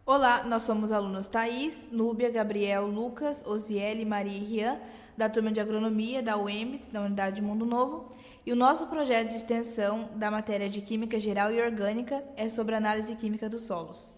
Olá, nós somos alunos Thaís, Núbia, Gabriel, Lucas, Osiele, Maria e Rian, da turma de Agronomia da UEMS, da Unidade Mundo Novo, e o nosso projeto de extensão da matéria de Química Geral e Orgânica é sobre análise química dos solos.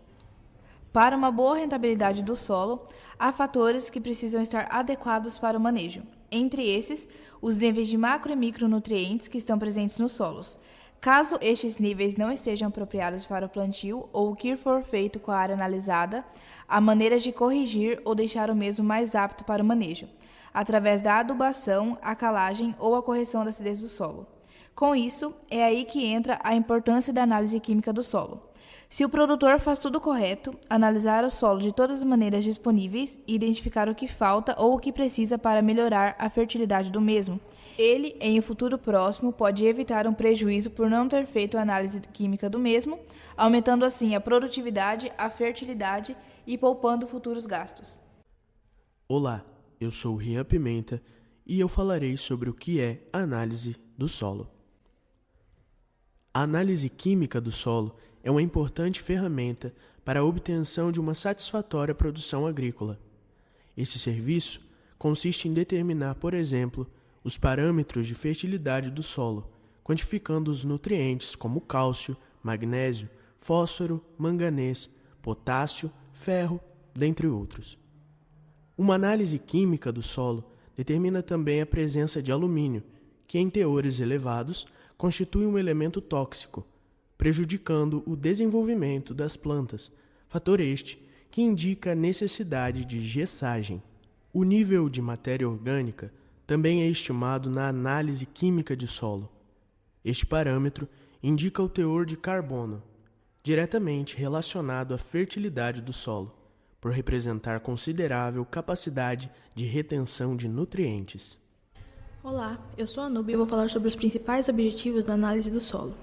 Para uma boa rentabilidade do solo, há fatores que precisam estar adequados para o manejo. Entre esses, os níveis de macro e micronutrientes que estão presentes nos solos. Caso estes níveis não estejam apropriados para o plantio ou o que for feito com a área analisada, há maneiras de corrigir ou deixar o mesmo mais apto para o manejo, através da adubação, a calagem ou a correção da acidez do solo. Com isso, é aí que entra a importância da análise química do solo. Se o produtor faz tudo correto, analisar o solo de todas as maneiras disponíveis e identificar o que falta ou o que precisa para melhorar a fertilidade do mesmo, ele, em um futuro próximo, pode evitar um prejuízo por não ter feito a análise química do mesmo, aumentando assim a produtividade, a fertilidade e poupando futuros gastos. Olá, eu sou o Rian Pimenta e eu falarei sobre o que é análise do solo. A análise química do solo é uma importante ferramenta para a obtenção de uma satisfatória produção agrícola. Esse serviço consiste em determinar, por exemplo, os parâmetros de fertilidade do solo, quantificando os nutrientes como cálcio, magnésio, fósforo, manganês, potássio, ferro, dentre outros. Uma análise química do solo determina também a presença de alumínio, que em teores elevados constitui um elemento tóxico, prejudicando o desenvolvimento das plantas, fator este que indica a necessidade de gessagem. O nível de matéria orgânica também é estimado na análise química de solo. Este parâmetro indica o teor de carbono, diretamente relacionado à fertilidade do solo, por representar considerável capacidade de retenção de nutrientes. Olá, eu sou a Núbia e vou falar sobre os principais objetivos da análise do solo.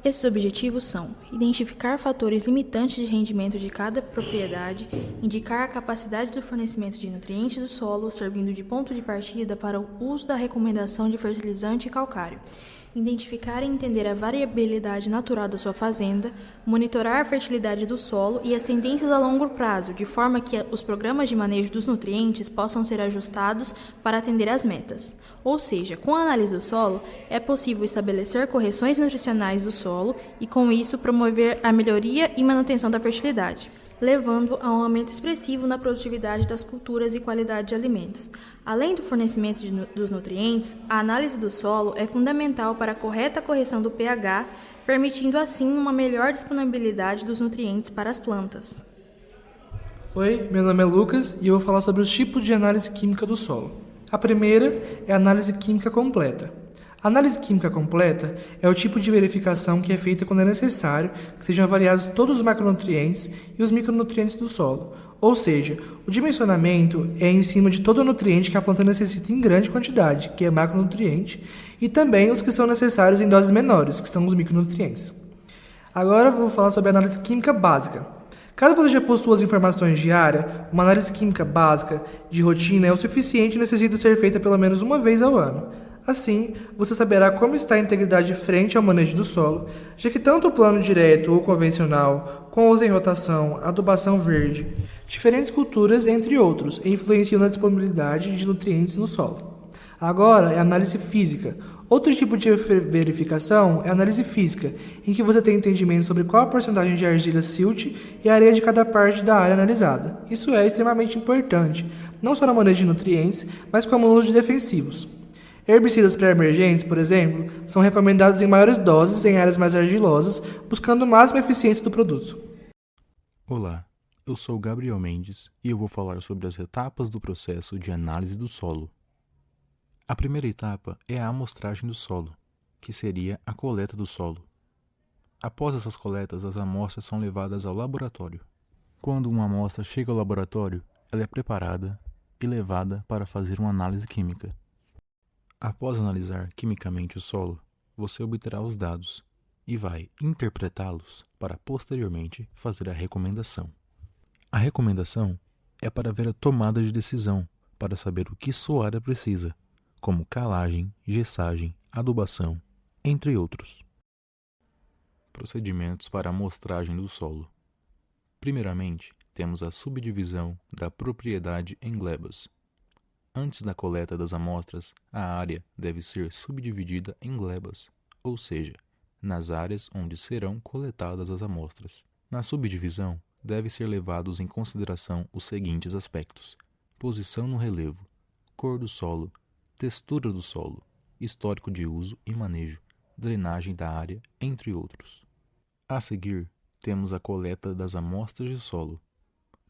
Esses objetivos são identificar fatores limitantes de rendimento de cada propriedade, indicar a capacidade do fornecimento de nutrientes do solo, servindo de ponto de partida para o uso da recomendação de fertilizante calcário, identificar e entender a variabilidade natural da sua fazenda, monitorar a fertilidade do solo e as tendências a longo prazo, de forma que os programas de manejo dos nutrientes possam ser ajustados para atender às metas. Ou seja, com a análise do solo, é possível estabelecer correções nutricionais do solo e, com isso, promover a melhoria e manutenção da fertilidade, levando a um aumento expressivo na produtividade das culturas e qualidade de alimentos. Além do fornecimento dos nutrientes, a análise do solo é fundamental para a correta correção do pH, permitindo assim uma melhor disponibilidade dos nutrientes para as plantas. Oi, meu nome é Lucas e eu vou falar sobre os tipos de análise química do solo. A primeira é a análise química completa. A análise química completa é o tipo de verificação que é feita quando é necessário que sejam avaliados todos os macronutrientes e os micronutrientes do solo. Ou seja, o dimensionamento é em cima de todo o nutriente que a planta necessita em grande quantidade, que é macronutriente, e também os que são necessários em doses menores, que são os micronutrientes. Agora eu vou falar sobre a análise química básica. Caso você já possua as informações de área, uma análise química básica de rotina é o suficiente e necessita ser feita pelo menos uma vez ao ano. Assim, você saberá como está a integridade frente ao manejo do solo, já que tanto o plano direto ou convencional, com uso em rotação, adubação verde, diferentes culturas, entre outros, influenciam na disponibilidade de nutrientes no solo. Agora é a análise física. Outro tipo de verificação é a análise física, em que você tem entendimento sobre qual a porcentagem de argila silt e areia de cada parte da área analisada. Isso é extremamente importante, não só no manejo de nutrientes, mas como no uso de defensivos. Herbicidas pré-emergentes, por exemplo, são recomendados em maiores doses em áreas mais argilosas, buscando máxima eficiência do produto. Olá, eu sou Gabriel Mendes e eu vou falar sobre as etapas do processo de análise do solo. A primeira etapa é a amostragem do solo, que seria a coleta do solo. Após essas coletas, as amostras são levadas ao laboratório. Quando uma amostra chega ao laboratório, ela é preparada e levada para fazer uma análise química. Após analisar quimicamente o solo, você obterá os dados e vai interpretá-los para posteriormente fazer a recomendação. A recomendação é para ver a tomada de decisão, para saber o que sua área precisa, como calagem, gessagem, adubação, entre outros. Procedimentos para a amostragem do solo. Primeiramente, temos a subdivisão da propriedade em glebas. Antes da coleta das amostras, a área deve ser subdividida em glebas, ou seja, nas áreas onde serão coletadas as amostras. Na subdivisão, deve ser levados em consideração os seguintes aspectos: posição no relevo, cor do solo, textura do solo, histórico de uso e manejo, drenagem da área, entre outros. A seguir, temos a coleta das amostras de solo.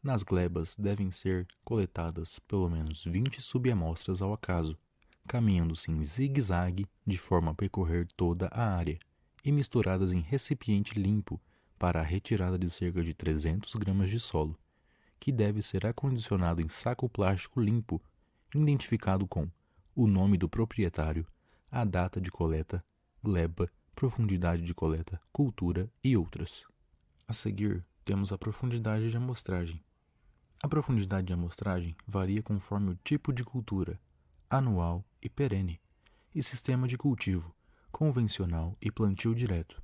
Nas glebas devem ser coletadas pelo menos 20 subamostras ao acaso, caminhando-se em zigue-zague de forma a percorrer toda a área e misturadas em recipiente limpo para a retirada de cerca de 300 gramas de solo, que deve ser acondicionado em saco plástico limpo, identificado com o nome do proprietário, a data de coleta, gleba, profundidade de coleta, cultura e outras. A seguir, temos a profundidade de amostragem. A profundidade de amostragem varia conforme o tipo de cultura, anual e perene, e sistema de cultivo, convencional e plantio direto.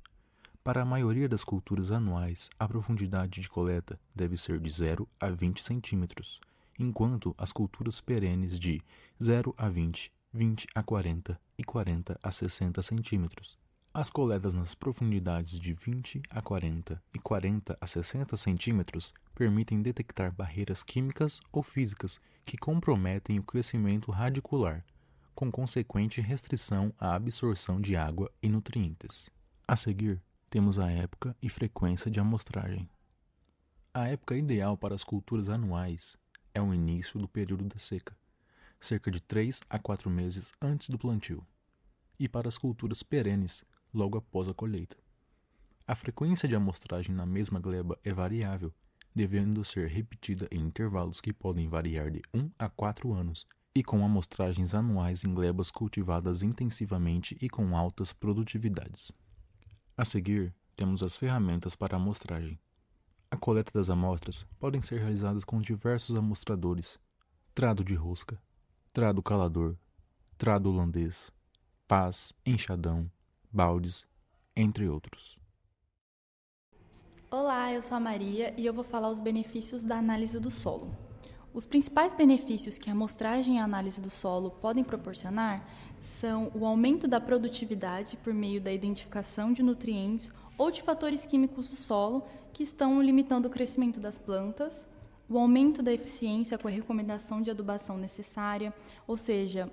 Para a maioria das culturas anuais, a profundidade de coleta deve ser de 0 a 20 centímetros, enquanto as culturas perenes de 0 a 20, 20 a 40 e 40 a 60 centímetros. As coletas nas profundidades de 20 a 40 e 40 a 60 centímetros permitem detectar barreiras químicas ou físicas que comprometem o crescimento radicular, com consequente restrição à absorção de água e nutrientes. A seguir, temos a época e frequência de amostragem. A época ideal para as culturas anuais é o início do período da seca, cerca de 3 a 4 meses antes do plantio, e para as culturas perenes, logo após a colheita. A frequência de amostragem na mesma gleba é variável, devendo ser repetida em intervalos que podem variar de 1 a 4 anos, e com amostragens anuais em glebas cultivadas intensivamente e com altas produtividades. A seguir, temos as ferramentas para amostragem. A coleta das amostras podem ser realizadas com diversos amostradores: trado de rosca, trado calador, trado holandês, pás, enxadão, baldes, entre outros. Olá, eu sou a Maria e eu vou falar os benefícios da análise do solo. Os principais benefícios que a amostragem e a análise do solo podem proporcionar são o aumento da produtividade por meio da identificação de nutrientes ou de fatores químicos do solo que estão limitando o crescimento das plantas, o aumento da eficiência com a recomendação de adubação necessária, ou seja,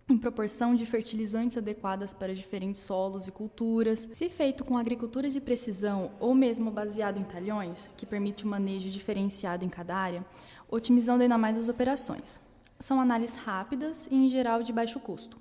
em proporção de fertilizantes adequadas para diferentes solos e culturas. Se feito com agricultura de precisão ou mesmo baseado em talhões, que permite um manejo diferenciado em cada área, otimizando ainda mais as operações. São análises rápidas e, em geral, de baixo custo.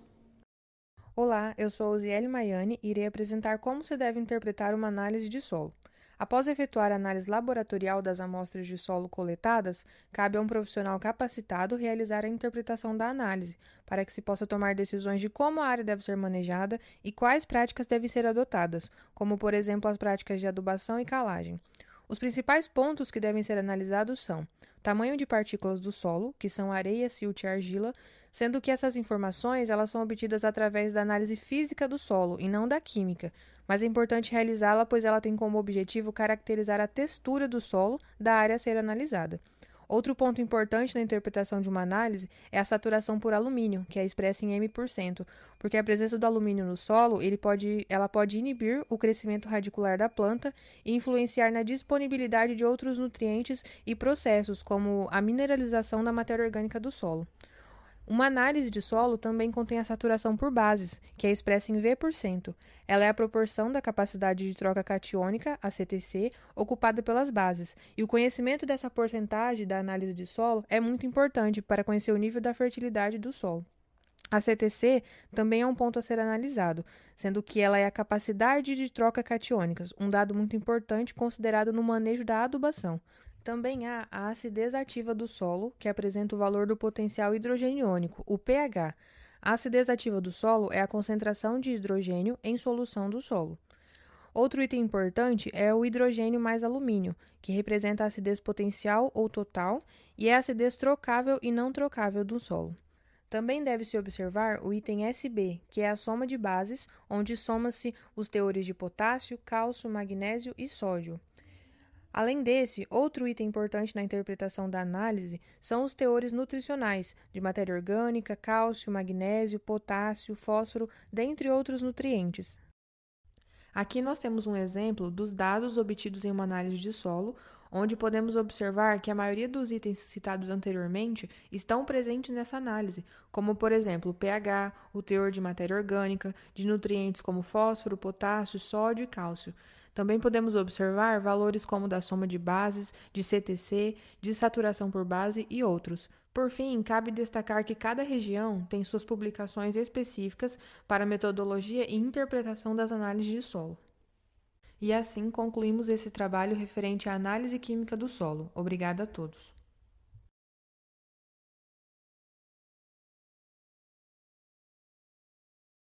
Olá, eu sou a Osiele Maiani e irei apresentar como se deve interpretar uma análise de solo. Após efetuar a análise laboratorial das amostras de solo coletadas, cabe a um profissional capacitado realizar a interpretação da análise, para que se possa tomar decisões de como a área deve ser manejada e quais práticas devem ser adotadas, como, por exemplo, as práticas de adubação e calagem. Os principais pontos que devem ser analisados são o tamanho de partículas do solo, que são areia, silt e argila, sendo que essas informações elas são obtidas através da análise física do solo e não da química, mas é importante realizá-la pois ela tem como objetivo caracterizar a textura do solo da área a ser analisada. Outro ponto importante na interpretação de uma análise é a saturação por alumínio, que é expressa em M%, porque a presença do alumínio no solo ela pode inibir o crescimento radicular da planta e influenciar na disponibilidade de outros nutrientes e processos, como a mineralização da matéria orgânica do solo. Uma análise de solo também contém a saturação por bases, que é expressa em V%. Ela é a proporção da capacidade de troca catiônica, a CTC, ocupada pelas bases, e o conhecimento dessa porcentagem da análise de solo é muito importante para conhecer o nível da fertilidade do solo. A CTC também é um ponto a ser analisado, sendo que ela é a capacidade de troca catiônicas, um dado muito importante considerado no manejo da adubação. Também há a acidez ativa do solo, que apresenta o valor do potencial hidrogeniônico, o pH. A acidez ativa do solo é a concentração de hidrogênio em solução do solo. Outro item importante é o hidrogênio mais alumínio, que representa a acidez potencial ou total e é a acidez trocável e não trocável do solo. Também deve-se observar o item SB, que é a soma de bases, onde soma-se os teores de potássio, cálcio, magnésio e sódio. Além desse, outro item importante na interpretação da análise são os teores nutricionais de matéria orgânica, cálcio, magnésio, potássio, fósforo, dentre outros nutrientes. Aqui nós temos um exemplo dos dados obtidos em uma análise de solo, onde podemos observar que a maioria dos itens citados anteriormente estão presentes nessa análise, como, por exemplo, o pH, o teor de matéria orgânica, de nutrientes como fósforo, potássio, sódio e cálcio. Também podemos observar valores como da soma de bases, de CTC, de saturação por base e outros. Por fim, cabe destacar que cada região tem suas publicações específicas para a metodologia e interpretação das análises de solo. E assim concluímos esse trabalho referente à análise química do solo. Obrigada a todos.